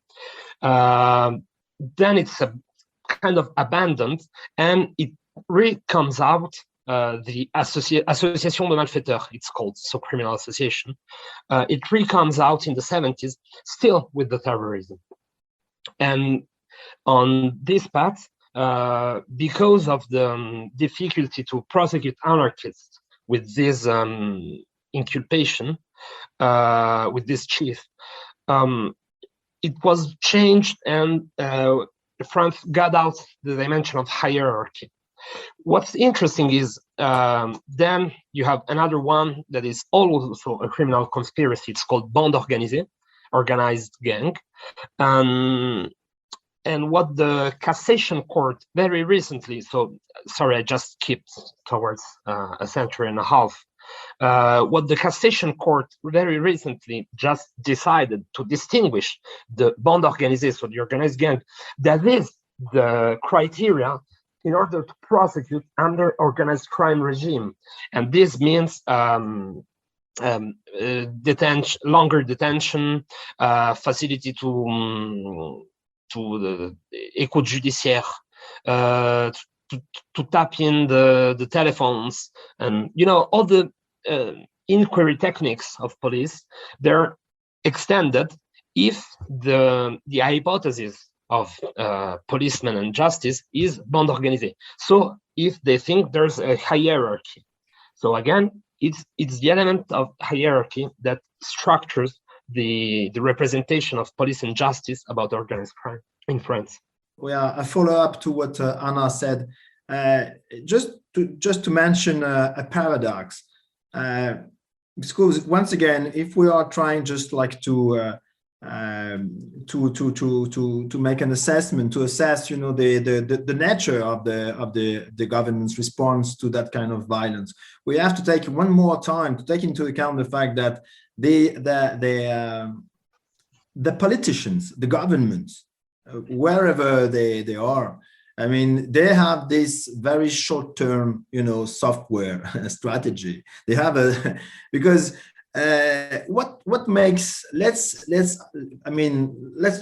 Then it's a kind of abandoned, and it really comes out the Association de Malfaiteurs, it's called, so criminal association. It really comes out in the 70s, still with the terrorism. And on this path, because of the difficulty to prosecute anarchists with this inculpation, with this chief, it was changed, and France got out the dimension of hierarchy. What's interesting is then you have another one that is also a criminal conspiracy. It's called bande organisée, organized gang. And what the Cassation Court very recently, so sorry, I just skipped towards a century and a half. What the Cassation Court very recently just decided to distinguish the bande organisée, so the organized gang, that is the criteria in order to prosecute under organized crime regime. And this means longer detention, facility to the écoute judiciaire, to tap in the telephones, and all the inquiry techniques of police. They're extended if the hypothesis of policemen and justice is bande organisée. So if they think there's a hierarchy. So again, it's the element of hierarchy that structures the representation of police and justice about organized crime in France. Yeah, a follow-up to what Anna said. Just to mention a paradox, because once again, if we are trying just like to make an assessment, to assess, the nature of the government's response to that kind of violence, we have to take one more time to take into account the fact that the politicians, the governments, wherever they are, I mean, they have this very short-term, software strategy. They have because what makes let's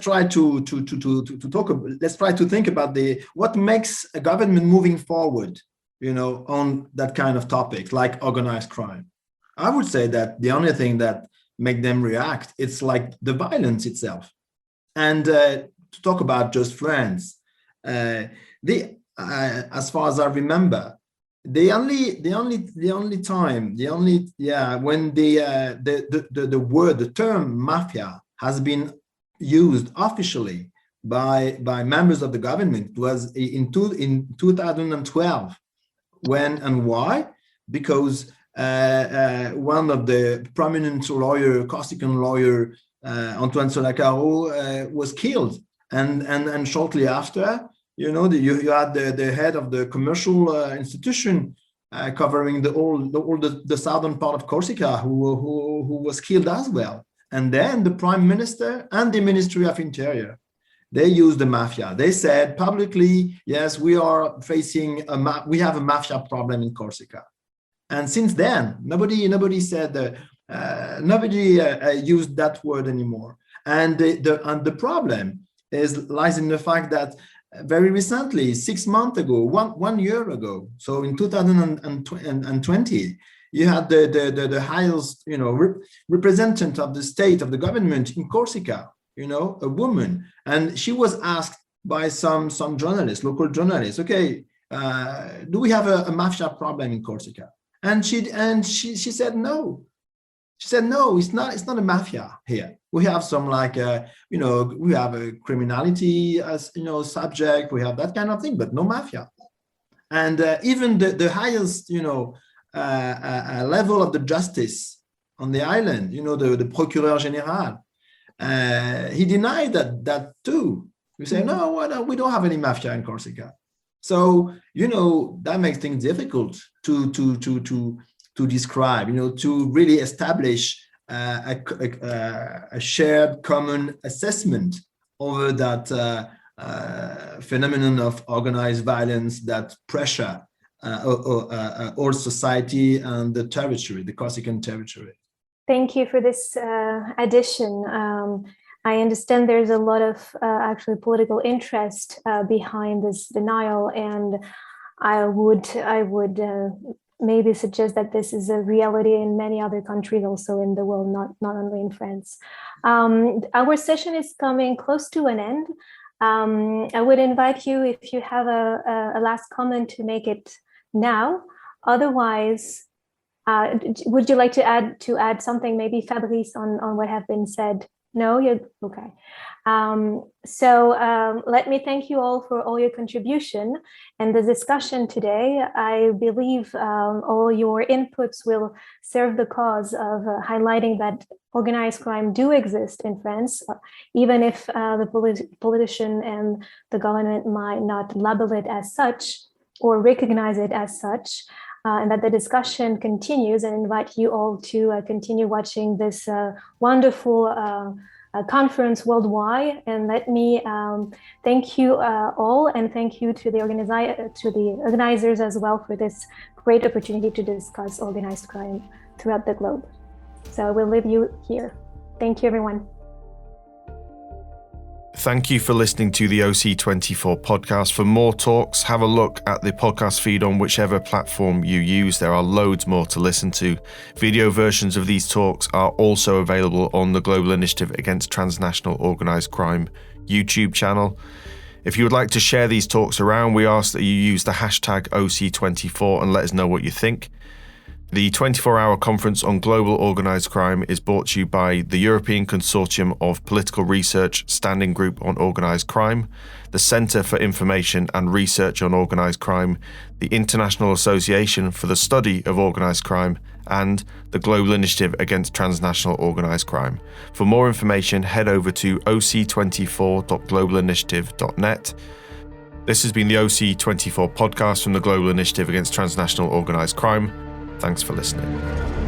try to think about what makes a government moving forward, on that kind of topics like organized crime. I would say that the only thing that make them react, it's like the violence itself. And to talk about just France, as far as I remember, when the term mafia has been used officially by members of the government was in 2012, When and why? Because one of the prominent Corsican lawyer, Antoine Solacaro, was killed, and shortly after, you had the head of the commercial institution covering the southern part of Corsica, who was killed as well. And then the Prime Minister and the Ministry of Interior, they used the mafia. They said publicly, yes, we are facing we have a mafia problem in Corsica. And since then, nobody said, nobody used that word anymore. And the problem lies in the fact that very recently, 6 months ago, one year ago, so in 2020, you had the highest, representative of the state, of the government in Corsica, a woman, and she was asked by some journalists, local journalists, okay, do we have a mafia problem in Corsica? And she said no. She said no, it's not a mafia here. We have some we have a criminality as subject. We have that kind of thing, but no mafia. And even the highest level of the justice on the island, the Procureur General, he denied that too. We say no, we don't have any mafia in Corsica. So that makes things difficult to describe, to really establish a shared common assessment over that phenomenon of organized violence that pressure all society and the territory, the Corsican territory. Thank you for this addition. I understand there's a lot of actually political interest behind this denial, and I would maybe suggest that this is a reality in many other countries also in the world, not only in France. Our session is coming close to an end. I would invite you, if you have a last comment, to make it now. Otherwise, would you like to add something, maybe Fabrice, on what have been said? No, you're okay. So let me thank you all for all your contribution and the discussion today. I believe all your inputs will serve the cause of highlighting that organized crime do exist in France, even if the politician and the government might not label it as such or recognize it as such. And that the discussion continues, and invite you all to continue watching this wonderful conference worldwide. And let me thank you all, and thank you to the organizers as well for this great opportunity to discuss organized crime throughout the globe. So we'll leave you here. Thank you, everyone. Thank you for listening to the OC24 podcast. For more talks, have a look at the podcast feed on whichever platform you use. There are loads more to listen to. Video versions of these talks are also available on the Global Initiative Against Transnational Organised Crime YouTube channel. If you would like to share these talks around, we ask that you use the hashtag OC24 and let us know what you think. The 24-hour conference on global organised crime is brought to you by the European Consortium of Political Research Standing Group on Organised Crime, the Centre for Information and Research on Organised Crime, the International Association for the Study of Organised Crime, and the Global Initiative Against Transnational Organised Crime. For more information, head over to oc24.globalinitiative.net. This has been the OC24 podcast from the Global Initiative Against Transnational Organised Crime. Thanks for listening.